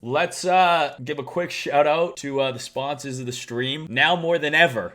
Let's give a quick shout out to the sponsors of the stream. Now more than ever,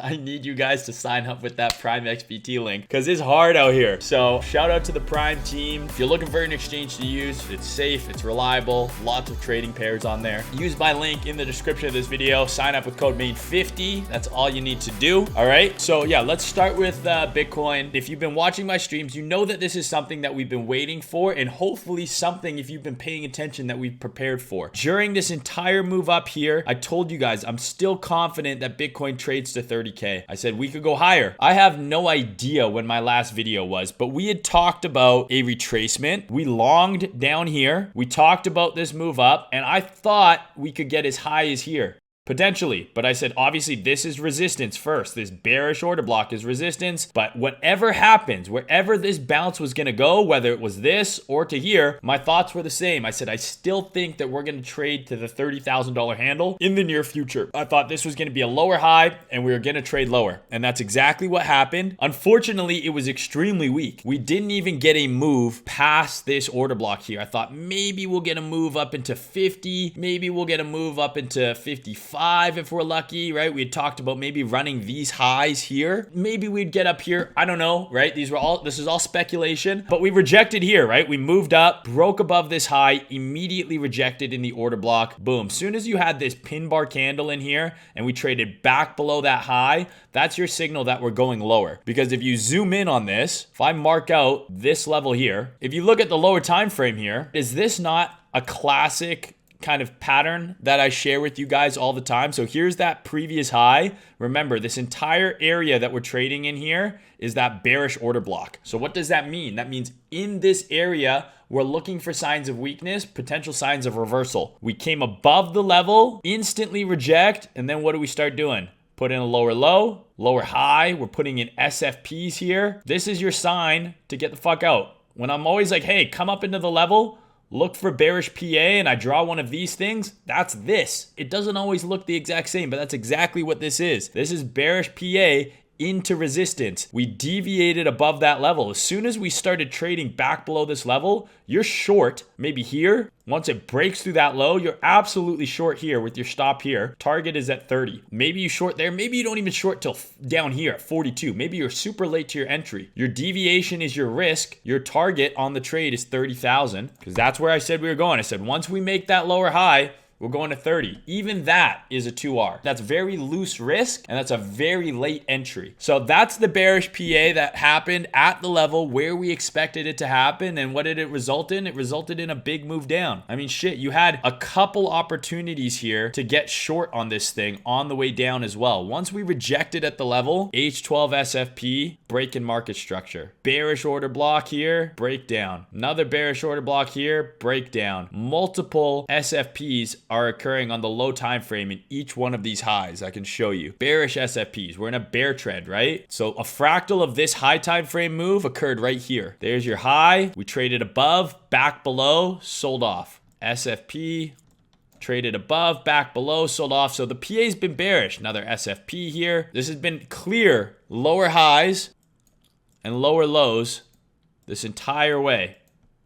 I need you guys to sign up with that PrimeXBT link because it's hard out here. So shout out to the Prime team. If you're looking for an exchange to use, it's safe, it's reliable, lots of trading pairs on there. Use my link in the description of this video. Sign up with code MAIN50. That's all you need to do. All right. So yeah, let's start with Bitcoin. If you've been watching my streams, you know that this is something that we've been waiting for, and hopefully something, if you've been paying attention, that we've prepared for. During this entire move up here, I told you guys I'm still confident that Bitcoin trades to 30K. I said we could go higher. I have no idea when my last video was, but we had talked about a retracement. We longed down here. We talked about this move up, and I thought we could get as high as here. Potentially, but I said, obviously, this is resistance first. This bearish order block is resistance, but whatever happens, wherever this bounce was going to go, whether it was this or to here, my thoughts were the same. I said, I still think that we're going to trade to the $30,000 handle in the near future. I thought this was going to be a lower high and we were going to trade lower. And that's exactly what happened. Unfortunately, it was extremely weak. We didn't even get a move past this order block here. I thought maybe we'll get a move up into 50. Maybe we'll get a move up into 55. If we're lucky, right? We had talked about maybe running these highs here. Maybe we'd get up here. I don't know, right? This is all speculation, but we rejected here, right? We moved up, broke above this high, immediately rejected in the order block. Boom. Soon as you had this pin bar candle in here and we traded back below that high, that's your signal that we're going lower. Because if you zoom in on this, if I mark out this level here, if you look at the lower time frame here, is this not a classic kind of pattern that I share with you guys all the time? So here's that previous high. Remember, this entire area that we're trading in here is that bearish order block. So what does that mean? That means in this area, we're looking for signs of weakness, potential signs of reversal. We came above the level, instantly reject, and then what do we start doing? Put in a lower low, lower high. We're putting in SFPs here. This is your sign to get the fuck out. When I'm always like, hey, come up into the level, look for bearish PA, and I draw one of these things, that's this. It doesn't always look the exact same, but that's exactly what this is. This is bearish PA into resistance. We deviated above that level. As soon as we started trading back below this level, you're short, maybe here. Once it breaks through that low, you're absolutely short here with your stop here. Target is at 30. Maybe you short there. Maybe you don't even short till down here at 42. Maybe you're super late to your entry. Your deviation is your risk. Your target on the trade is 30,000 because that's where I said we were going. I said, once we make that lower high, we're going to 30. Even that is a 2R. That's very loose risk, and that's a very late entry. So that's the bearish PA that happened at the level where we expected it to happen. And what did it result in? It resulted in a big move down. I mean, shit, you had a couple opportunities here to get short on this thing on the way down as well. Once we rejected at the level, H12 SFP, break in market structure. Bearish order block here, breakdown. Another bearish order block here, breakdown. Multiple SFPs are occurring on the low time frame in each one of these highs. I can show you. Bearish SFPs. We're in a bear trend, right? So a fractal of this high time frame move occurred right here. There's your high. We traded above, back below, sold off. SFP, traded above, back below, sold off. So the PA's been bearish. Another SFP here. This has been clear lower highs and lower lows this entire way.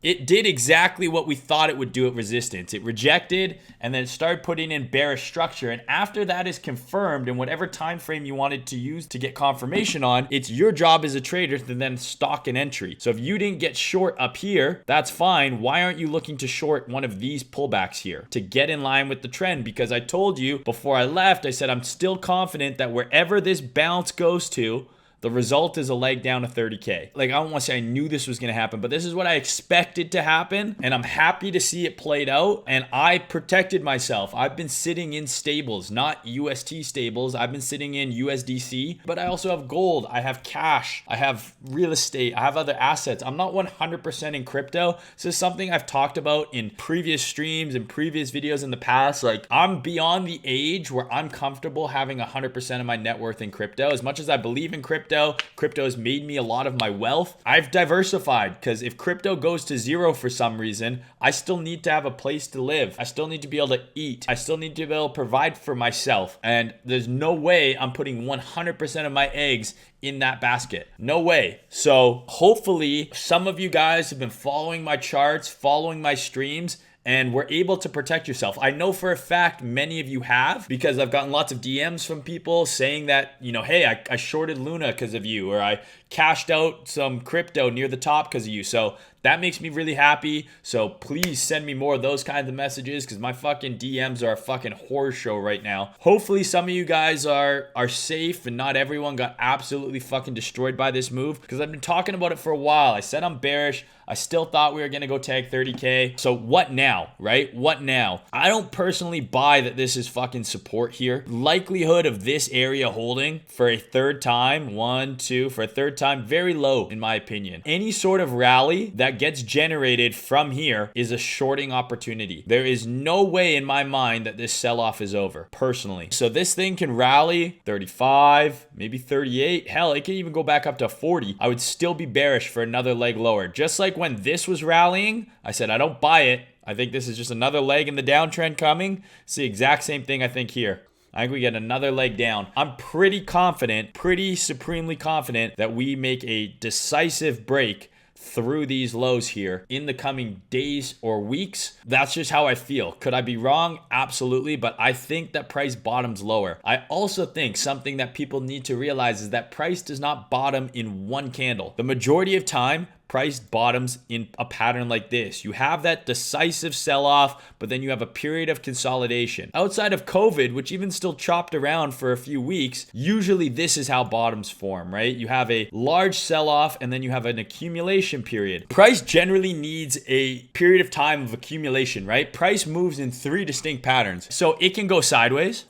It did exactly what we thought it would do at resistance. It rejected and then started putting in bearish structure. And after that is confirmed in whatever time frame you wanted to use to get confirmation on, it's your job as a trader to then stock an entry. So if you didn't get short up here, that's fine. Why aren't you looking to short one of these pullbacks here to get in line with the trend? Because I told you before I left, I said I'm still confident that wherever this bounce goes to, the result is a leg down to 30K. Like, I don't want to say I knew this was going to happen, but this is what I expected to happen. And I'm happy to see it played out. And I protected myself. I've been sitting in stables, not UST stables. I've been sitting in USDC, but I also have gold. I have cash. I have real estate. I have other assets. I'm not 100% in crypto. This is something I've talked about in previous streams and previous videos in the past. Like, I'm beyond the age where I'm comfortable having 100% of my net worth in crypto. As much as I believe in crypto has made me a lot of my wealth. I've diversified because if crypto goes to zero for some reason, I still need to have a place to live. I still need to be able to eat. I still need to be able to provide for myself. And there's no way I'm putting 100% of my eggs in that basket. No way. So hopefully some of you guys have been following my charts, following my streams, and were able to protect yourself. I know for a fact many of you have, because I've gotten lots of DMs from people saying that, you know, hey, I shorted Luna because of you, or I cashed out some crypto near the top because of you. So that makes me really happy. So please send me more of those kinds of messages, because my fucking DMs are a fucking horror show right now. Hopefully some of you guys are safe and not everyone got absolutely fucking destroyed by this move, because I've been talking about it for a while. I said I'm bearish. I still thought we were going to go tag 30K. So what now, right? What now? I don't personally buy that this is fucking support here. Likelihood of this area holding for a third time, for a third time, very low in my opinion. Any sort of rally that gets generated from here is a shorting opportunity. There is no way in my mind that this sell-off is over, personally. So this thing can rally 35, maybe 38. Hell, it can even go back up to 40. I would still be bearish for another leg lower. Just like when this was rallying, I said I don't buy it. I think this is just another leg in the downtrend coming. It's the exact same thing I think here. I think we get another leg down. I'm pretty confident, pretty supremely confident that we make a decisive break through these lows here in the coming days or weeks. That's just how I feel. Could I be wrong? Absolutely. But I think that price bottoms lower. I also think something that people need to realize is that price does not bottom in one candle. The majority of time, price bottoms in a pattern like this. You have that decisive sell-off, but then you have a period of consolidation. Outside of COVID, which even still chopped around for a few weeks, usually this is how bottoms form, right? You have a large sell-off and then you have an accumulation period. Price generally needs a period of time of accumulation, right? Price moves in 3 distinct patterns. So it can go sideways,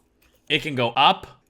it can go up,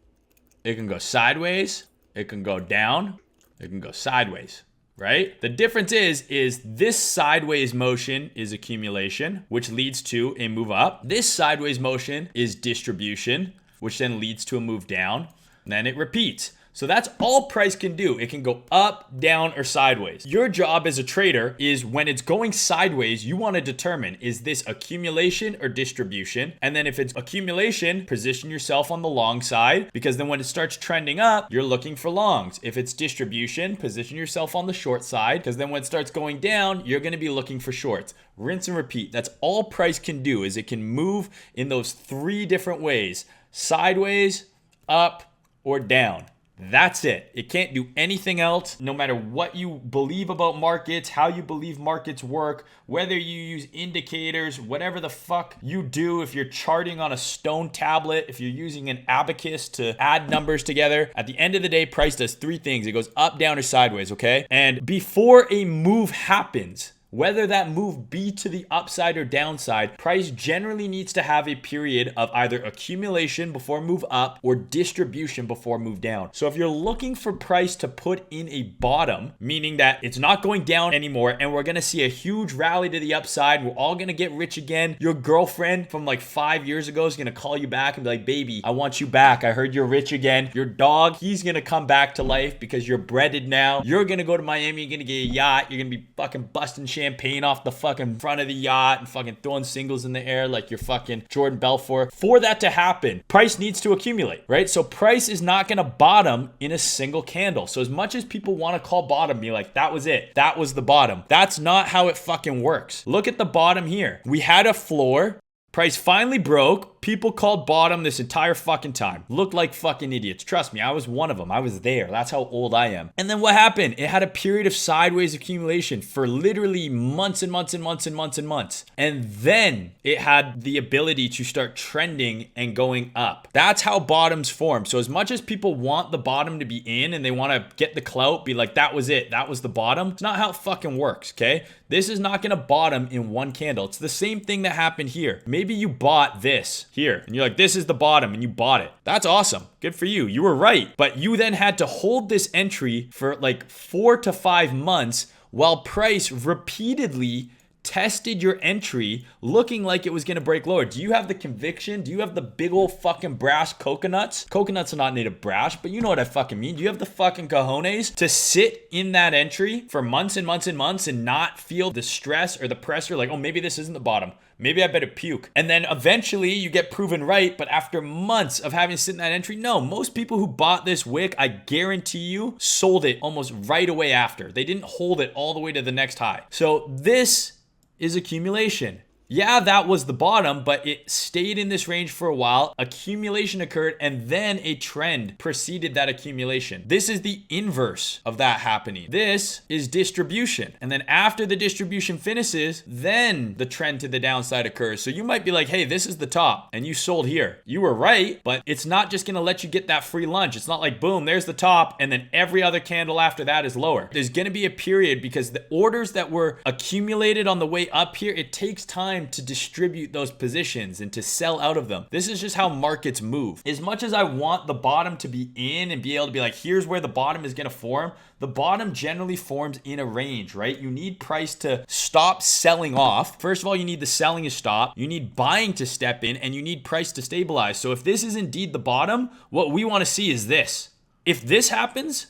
it can go sideways, it can go down, it can go sideways. Right? The difference is this sideways motion is accumulation, which leads to a move up. This sideways motion is distribution, which then leads to a move down. And then it repeats. So that's all price can do. It can go up, down, or sideways. Your job as a trader is when it's going sideways, you want to determine, is this accumulation or distribution? And then if it's accumulation, position yourself on the long side, because then when it starts trending up, you're looking for longs. If it's distribution, position yourself on the short side, because then when it starts going down, you're going to be looking for shorts. Rinse and repeat. That's all price can do, is it can move in those 3 different ways: sideways, up, or down. That's it. It can't do anything else. No matter what you believe about markets, how you believe markets work, whether you use indicators, whatever the fuck you do, if you're charting on a stone tablet, if you're using an abacus to add numbers together, at the end of the day, price does 3 things. It goes up, down, or sideways, okay? And before a move happens, whether that move be to the upside or downside, price generally needs to have a period of either accumulation before move up or distribution before move down. So if you're looking for price to put in a bottom, meaning that it's not going down anymore and we're going to see a huge rally to the upside, we're all going to get rich again. Your girlfriend from like 5 years ago is going to call you back and be like, baby, I want you back. I heard you're rich again. Your dog, he's going to come back to life because you're breaded now. You're going to go to Miami. You're going to get a yacht. You're going to be fucking busting champagne off the fucking front of the yacht and fucking throwing singles in the air like you're fucking Jordan Belfort. For that to happen, price needs to accumulate, right? So price is not going to bottom in a single candle. So as much as people want to call bottom, be like, that was it. That was the bottom. That's not how it fucking works. Look at the bottom here. We had a floor. Price finally broke. People called bottom this entire fucking time. Looked like fucking idiots. Trust me, I was one of them. I was there. That's how old I am. And then what happened? It had a period of sideways accumulation for literally months and months and months and months and months. And then it had the ability to start trending and going up. That's how bottoms form. So as much as people want the bottom to be in and they want to get the clout, be like, that was it. That was the bottom. It's not how it fucking works, okay? This is not going to bottom in one candle. It's the same thing that happened here. Maybe you bought this here and you're like, this is the bottom, and you bought it. That's awesome. Good for you. You were right. But you then had to hold this entry for like 4 to 5 months while price repeatedly tested your entry looking like it was going to break lower. Do you have the conviction? Do you have the big old fucking brass coconuts? Coconuts are not native brass, but you know what I fucking mean. Do you have the fucking cojones to sit in that entry for months and months and months and not feel the stress or the pressure like, oh, maybe this isn't the bottom. Maybe I better puke. And then eventually you get proven right. But after months of having to sit in that entry, no, most people who bought this wick, I guarantee you, sold it almost right away after. They didn't hold it all the way to the next high. So this is accumulation. Yeah, that was the bottom, but it stayed in this range for a while. Accumulation occurred, and then a trend preceded that accumulation. This is the inverse of that happening. This is distribution. And then after the distribution finishes, then the trend to the downside occurs. So you might be like, hey, this is the top, and you sold here. You were right, but it's not just gonna let you get that free lunch. It's not like, boom, there's the top, and then every other candle after that is lower. There's gonna be a period because the orders that were accumulated on the way up here, it takes time to distribute those positions and to sell out of them. This is just how markets move. As much as I want the bottom to be in and be able to be like, here's where the bottom is going to form, the bottom generally forms in a range, right? You need price to stop selling off. First of all, you need the selling to stop. You need buying to step in, and you need price to stabilize. So if this is indeed the bottom, what we want to see is this. If this happens,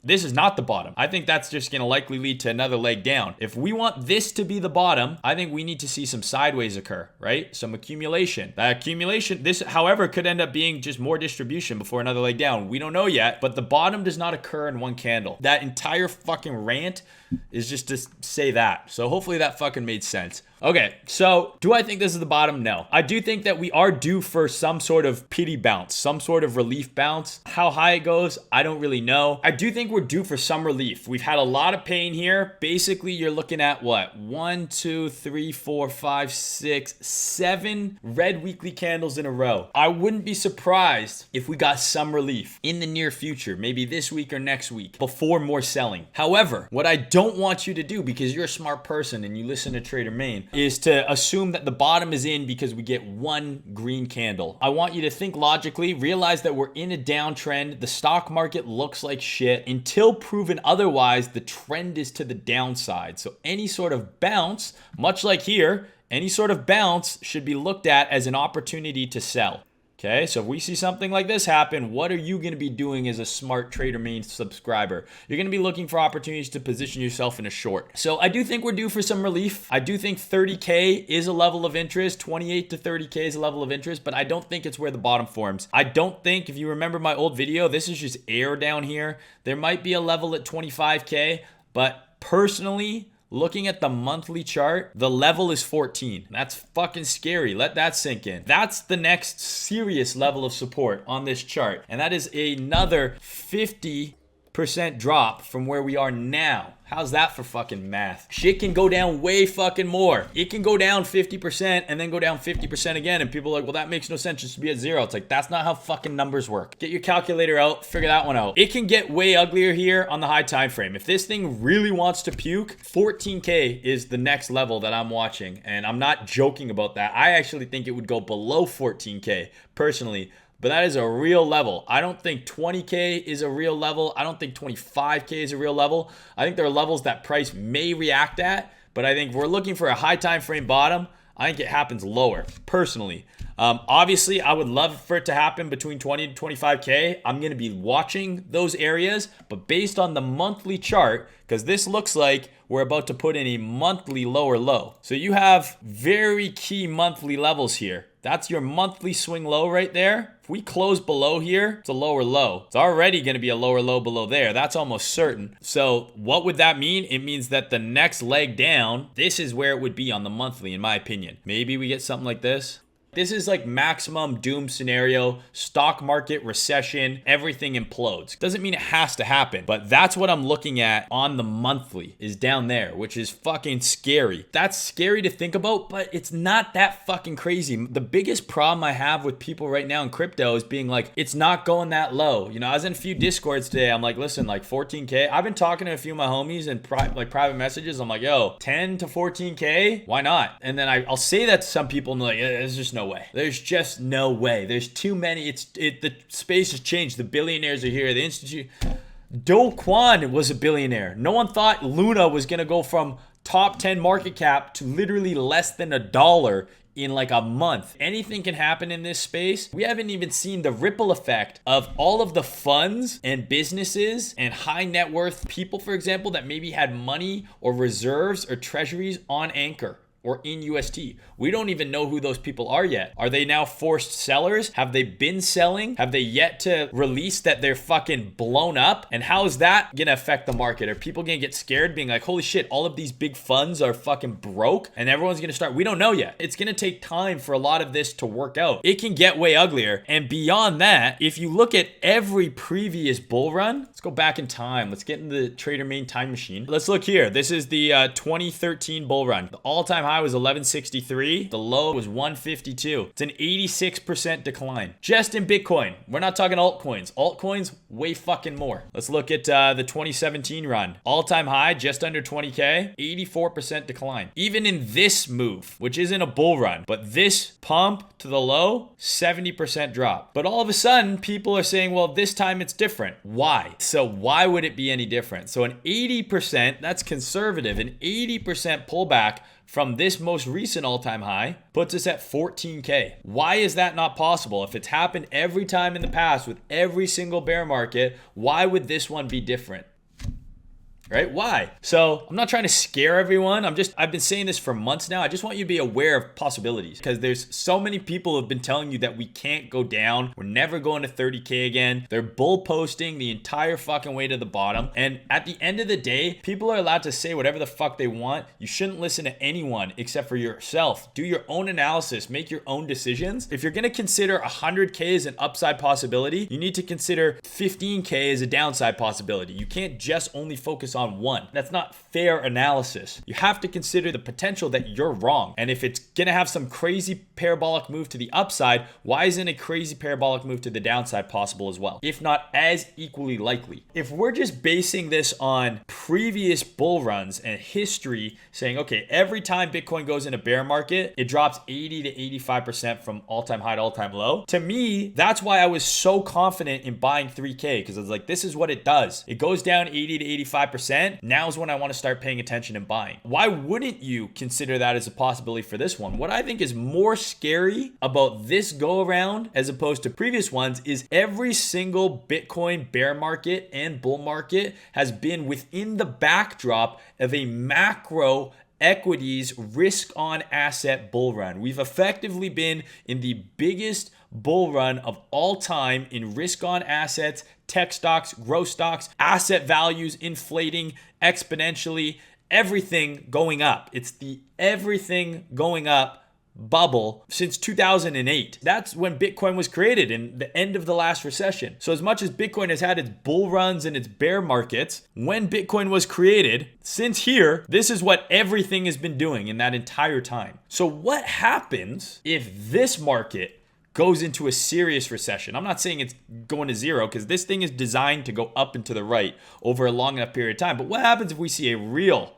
this is not the bottom. I think that's just going to likely lead to another leg down. If we want this to be the bottom, I think we need to see some sideways occur, right? Some accumulation. That accumulation, this, however, could end up being just more distribution before another leg down. We don't know yet, but the bottom does not occur in one candle. That entire fucking rant is just to say that. So hopefully that fucking made sense. Okay, so do I think this is the bottom? No. I do think that we are due for some sort of pity bounce, some sort of relief bounce. How high it goes, I don't really know. I do think we're due for some relief. We've had a lot of pain here. Basically, you're looking at what? 1, 2, 3, 4, 5, 6, 7 red weekly candles in a row. I wouldn't be surprised if we got some relief in the near future, maybe this week or next week, before more selling. However, what I don't want you to do, because you're a smart person and you listen to Trader Main, is to assume that the bottom is in because we get one green candle. I want you to think logically, realize that we're in a downtrend. The stock market looks like shit. Until proven otherwise, the trend is to the downside. So any sort of bounce, much like here, any sort of bounce should be looked at as an opportunity to sell. Okay, so if we see something like this happen, what are you going to be doing as a smart Trader Main subscriber? You're going to be looking for opportunities to position yourself in a short. So I do think we're due for some relief. I do think 30K is a level of interest. 28 to 30K is a level of interest, but I don't think it's where the bottom forms. I don't think, if you remember my old video, this is just air down here. There might be a level at 25K, but personally, looking at the monthly chart, the level is 14. That's fucking scary. Let that sink in. That's the next serious level of support on this chart. And that is another 50% drop from where we are now. How's that for fucking math? Shit can go down way fucking more. It can go down 50% and then go down 50% again. And people are like, well, that makes no sense. Just to be at zero. It's like, that's not how fucking numbers work. Get your calculator out. Figure that one out. It can get way uglier here on the high time frame. If this thing really wants to puke, 14K is the next level that I'm watching. And I'm not joking about that. I actually think it would go below 14K personally. But that is a real level. I don't think 20K is a real level. I don't think 25K is a real level. I think there are levels that price may react at, but I think we're looking for a high time frame bottom. I think it happens lower, personally. Obviously, I would love for it to happen between 20 to 25K. I'm going to be watching those areas, but based on the monthly chart, because this looks like we're about to put in a monthly lower low. So you have very key monthly levels here. That's your monthly swing low right there. If we close below here, it's a lower low. It's already going to be a lower low below there. That's almost certain. So what would that mean? It means that the next leg down, this is where it would be on the monthly, in my opinion. Maybe we get something like this. This is like maximum doom scenario, stock market recession, everything implodes. Doesn't mean it has to happen, but that's what I'm looking at on the monthly is down there, which is fucking scary. That's scary to think about, but it's not that fucking crazy. The biggest problem I have with people right now in crypto is being like, it's not going that low. You know, I was in a few Discords today. I'm like, listen, like 14K. I've been talking to a few of my homies in private messages. I'm like, yo, 10 to 14K, why not? And then I'll say that to some people and they're like, there's just no way. There's just no way. There's too many. The space has changed. The billionaires are here. The institute. Do Kwon was a billionaire. No one thought Luna was going to go from top 10 market cap to literally less than $1 in like a month. Anything can happen in this space. We haven't even seen the ripple effect of all of the funds and businesses and high net worth people, for example, that maybe had money or reserves or treasuries on Anchor or in UST. We don't even know who those people are yet. Are they now forced sellers? Have they been selling? Have they yet to release that they're fucking blown up? And how is that gonna affect the market? Are people gonna get scared being like, holy shit, all of these big funds are fucking broke and everyone's gonna start? We don't know yet. It's gonna take time for a lot of this to work out. It can get way uglier. And beyond that, if you look at every previous bull run, let's go back in time. Let's get in the Trader Main time machine. Let's look here. This is the 2013 bull run. The all-time high was 1163. The low was 152. It's an 86% decline just in Bitcoin. We're not talking altcoins. Altcoins, way fucking more. Let's look at the 2017 run. All-time high, just under 20K, 84% decline. Even in this move, which isn't a bull run, but this pump to the low, 70% drop. But all of a sudden, people are saying, well, this time it's different. Why? So why would it be any different? So an 80%, that's conservative, an 80% pullback from this most recent all-time high puts us at 14K. Why is that not possible? If it's happened every time in the past with every single bear market, why would this one be different? Right? Why? So I'm not trying to scare everyone. I've been saying this for months now. I just want you to be aware of possibilities because there's so many people who have been telling you that we can't go down. We're never going to 30K again. They're bull posting the entire fucking way to the bottom. And at the end of the day, people are allowed to say whatever the fuck they want. You shouldn't listen to anyone except for yourself. Do your own analysis, make your own decisions. If you're going to consider 100K as an upside possibility, you need to consider 15K as a downside possibility. You can't just only focus on one. That's not fair analysis. You have to consider the potential that you're wrong. And if it's gonna have some crazy parabolic move to the upside, why isn't a crazy parabolic move to the downside possible as well? If not as equally likely. If we're just basing this on previous bull runs and history saying, okay, every time Bitcoin goes in a bear market, it drops 80 to 85% from all-time high to all-time low. To me, that's why I was so confident in buying 3K because I was like, this is what it does. It goes down 80 to 85%. Now's when I want to start paying attention and buying. Why wouldn't you consider that as a possibility for this one? What I think is more scary about this go around as opposed to previous ones is every single Bitcoin bear market and bull market has been within the backdrop of a macro equities risk on asset bull run. We've effectively been in the biggest bull run of all time in risk on assets, tech stocks, growth stocks, asset values inflating exponentially, everything going up. It's the everything going up bubble since 2008. That's when Bitcoin was created in the end of the last recession. So as much as Bitcoin has had its bull runs and its bear markets, when Bitcoin was created, since here, this is what everything has been doing in that entire time. So what happens if this market goes into a serious recession? I'm not saying it's going to zero because this thing is designed to go up and to the right over a long enough period of time. But what happens if we see a real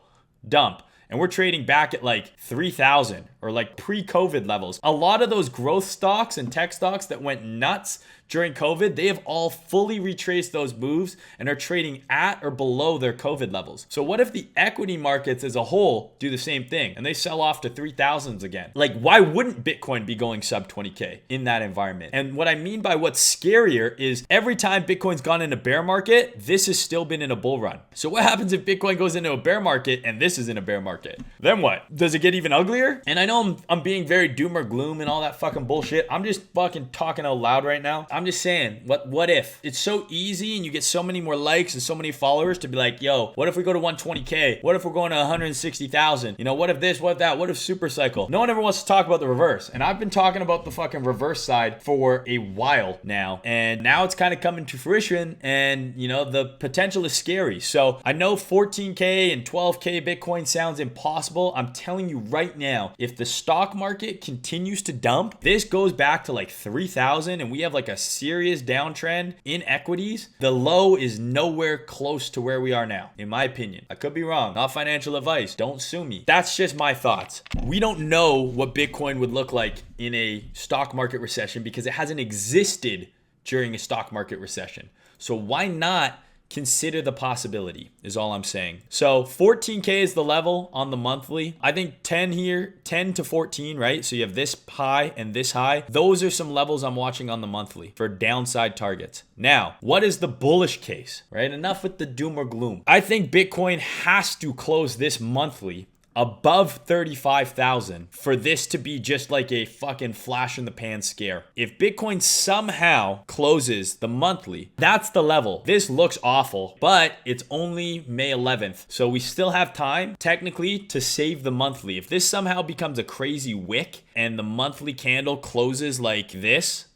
dump and we're trading back at like 3,000 or like pre-COVID levels? A lot of those growth stocks and tech stocks that went nuts during COVID, they have all fully retraced those moves and are trading at or below their COVID levels. So what if the equity markets as a whole do the same thing and they sell off to 3,000s again? Like, why wouldn't Bitcoin be going sub 20K in that environment? And what I mean by what's scarier is every time Bitcoin's gone in a bear market, this has still been in a bull run. So what happens if Bitcoin goes into a bear market and this is in a bear market? Then what? Does it get even uglier? And I know I'm being very doom or gloom and all that fucking bullshit. I'm just fucking talking out loud right now. I'm just saying, what if? It's so easy and you get so many more likes and so many followers to be like, yo, what if we go to 120K? What if we're going to 160,000? You know, what if this, what if that? What if super cycle? No one ever wants to talk about the reverse. And I've been talking about the fucking reverse side for a while now. And now it's kind of coming to fruition and, you know, the potential is scary. So I know 14K and 12K Bitcoin sounds impossible. I'm telling you right now, if the stock market continues to dump, this goes back to like 3,000 and we have like a serious downtrend in equities, the low is nowhere close to where we are now, in my opinion. I could be wrong. Not financial advice. Don't sue me. That's just my thoughts. We don't know what Bitcoin would look like in a stock market recession because it hasn't existed during a stock market recession. So why not consider the possibility is all I'm saying. So 14K is the level on the monthly. I think 10 here, 10 to 14, right? So you have this high and this high. Those are some levels I'm watching on the monthly for downside targets. Now, what is the bullish case, right? Enough with the doom or gloom. I think Bitcoin has to close this monthly above 35,000 for this to be just like a fucking flash in the pan scare. If Bitcoin somehow closes the monthly, that's the level. This looks awful, but it's only May 11th. So we still have time technically to save the monthly. If this somehow becomes a crazy wick and the monthly candle closes like this,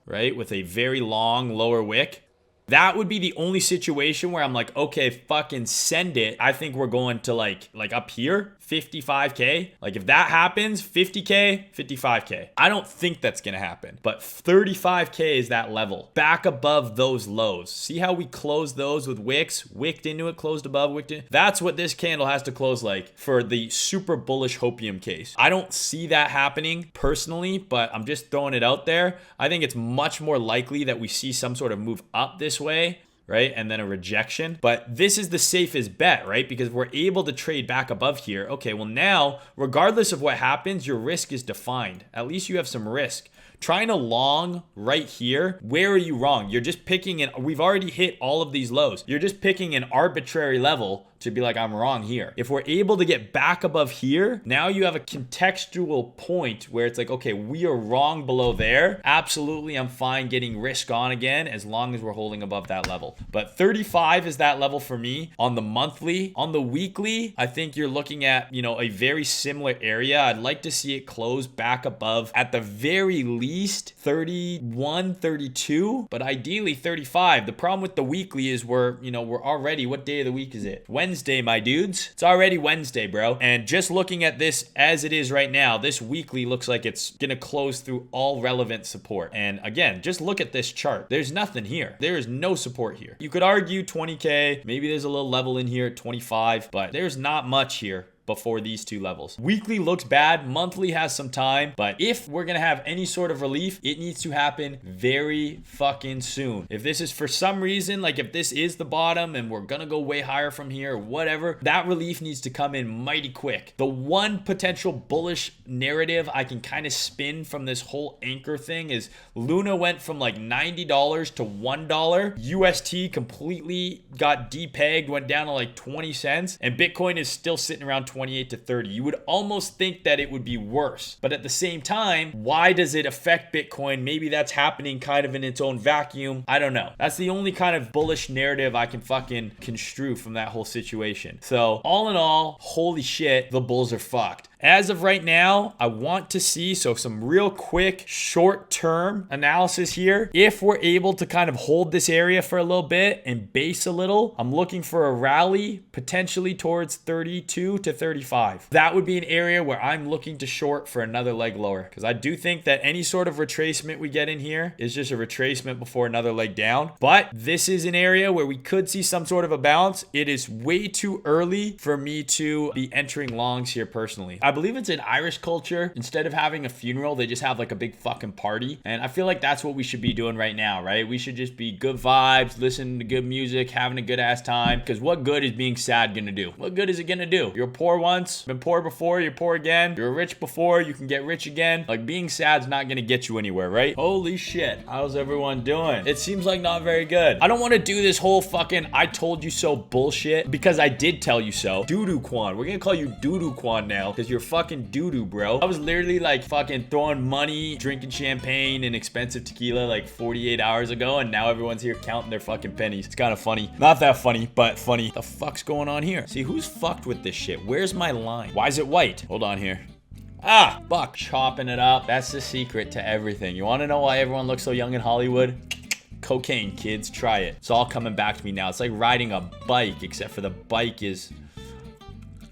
right, with a very long lower wick, that would be the only situation where I'm like, okay, fucking send it. I think we're going to like up here, 55K. Like if that happens, 50K, 55K. I don't think that's going to happen, but 35K is that level back above those lows. See how we closed those with wicks, wicked into it, closed above, wicked in. That's what this candle has to close like for the super bullish hopium case. I don't see that happening personally, but I'm just throwing it out there. I think it's much more likely that we see some sort of move up this way, right? And then a rejection. But this is the safest bet, right? Because we're able to trade back above here. Okay, well now, regardless of what happens, your risk is defined. At least you have some risk. Trying to long right here, where are you wrong? You're just picking an, we've already hit all of these lows. You're just picking an arbitrary level to be like, I'm wrong here. If we're able to get back above here, now you have a contextual point where it's like, okay, we are wrong below there. Absolutely, I'm fine getting risk on again as long as we're holding above that level. But 35 is that level for me on the monthly. On the weekly, I think you're looking at, you know, a very similar area. I'd like to see it close back above at the very least 31, 32, but ideally 35. The problem with the weekly is we're already, what day of the week is it? Wednesday, my dudes. It's already Wednesday, bro. And just looking at this as it is right now, this weekly looks like it's gonna close through all relevant support. And again, just look at this chart. There's nothing here. There is no support here. You could argue 20K, maybe there's a little level in here at 25, but there's not much here before these two levels. Weekly looks bad, monthly has some time, but if we're gonna have any sort of relief, it needs to happen very fucking soon. If this is for some reason, like if this is the bottom and we're gonna go way higher from here or whatever, that relief needs to come in mighty quick. The one potential bullish narrative I can kind of spin from this whole anchor thing is Luna went from like $90 to $1. UST completely got depegged, went down to like 20 cents, and Bitcoin is still sitting around 28 to 30. You would almost think that it would be worse. But at the same time, why does it affect Bitcoin? Maybe that's happening kind of in its own vacuum. I don't know. That's the only kind of bullish narrative I can fucking construe from that whole situation. So all in all, holy shit, the bulls are fucked. As of right now, I want to see, so some real quick short-term analysis here. If we're able to kind of hold this area for a little bit and base a little, I'm looking for a rally potentially towards 32 to 35. That would be an area where I'm looking to short for another leg lower, because I do think that any sort of retracement we get in here is just a retracement before another leg down. But this is an area where we could see some sort of a bounce. It is way too early for me to be entering longs here personally. I believe it's in Irish culture. Instead of having a funeral, they just have like a big fucking party. And I feel like that's what we should be doing right now, right? We should just be good vibes, listening to good music, having a good ass time. Because what good is being sad gonna do? What good is it gonna do? You're poor once, been poor before, you're poor again. You're rich before, you can get rich again. Like being sad's not gonna get you anywhere, right? Holy shit. How's everyone doing? It seems like not very good. I don't want to do this whole fucking I told you so bullshit because I did tell you so. Doo-doo Quan. We're gonna call you Doo-doo Quan now because you're fucking doo-doo, bro. I was literally like fucking throwing money, drinking champagne and expensive tequila like 48 hours ago, and now everyone's here counting their fucking pennies. It's kind of funny. Not that funny, but funny. The fuck's going on here? See, who's fucked with this shit? Where's my line? Why is it white? Hold on here. Ah, fuck. Chopping it up. That's the secret to everything. You want to know why everyone looks so young in Hollywood? Cocaine, kids. Try it. It's all coming back to me now. It's like riding a bike, except for the bike is...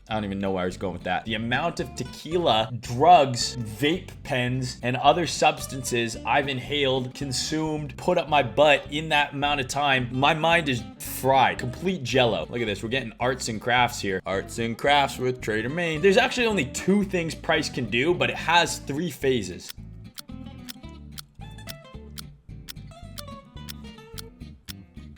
I don't even know where I was going with that. The amount of tequila, drugs, vape pens, and other substances I've inhaled, consumed, put up my butt in that amount of time, my mind is fried. Complete jello. Look at this. We're getting arts and crafts here. Arts and crafts with Trader Main. There's actually only 2 things price can do, but it has 3 phases.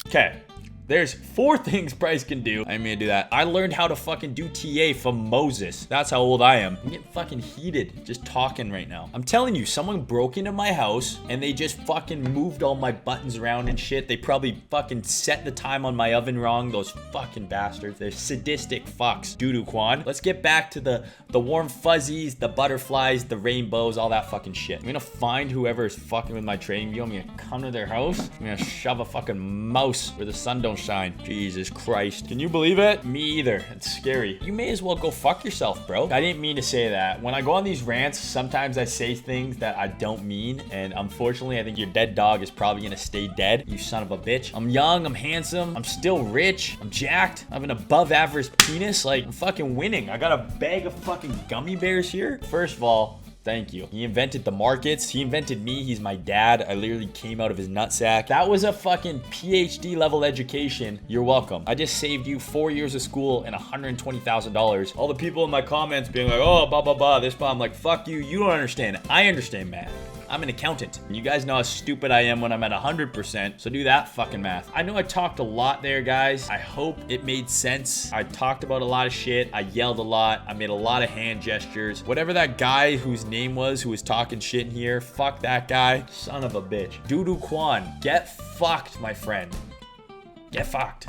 Okay. There's 4 things Bryce can do. I mean to do that. I learned how to fucking do TA from Moses. That's how old I am. I'm getting fucking heated just talking right now. I'm telling you, someone broke into my house and they just fucking moved all my buttons around and shit. They probably fucking set the time on my oven wrong. Those fucking bastards. They're sadistic fucks. Doo-doo Quan. Let's get back to the warm fuzzies, the butterflies, the rainbows, all that fucking shit. I'm gonna find whoever is fucking with my trading view. I'm gonna come to their house. I'm gonna shove a fucking mouse where the sun don't shine. Jesus Christ. Can you believe it? Me either. It's scary. You may as well go fuck yourself, bro. I didn't mean to say that. When I go on these rants, sometimes I say things that I don't mean, and unfortunately, I think your dead dog is probably gonna stay dead, you son of a bitch. I'm young, I'm handsome, I'm still rich, I'm jacked, I have an above average penis. Like, I'm fucking winning. I got a bag of fucking gummy bears here. First of all, thank you. He invented the markets. He invented me. He's my dad. I literally came out of his nutsack. That was a fucking PhD level education. You're welcome. I just saved you 4 years of school and $120,000. All the people in my comments being like, oh, blah, blah, blah, this, blah. I'm like, fuck you. You don't understand. I understand math. I'm an accountant. And you guys know how stupid I am when I'm at 100%. So do that fucking math. I know I talked a lot there, guys. I hope it made sense. I talked about a lot of shit. I yelled a lot. I made a lot of hand gestures. Whatever that guy whose name was who was talking shit in here, fuck that guy. Son of a bitch. Doo-doo Quan, get fucked, my friend. Get fucked.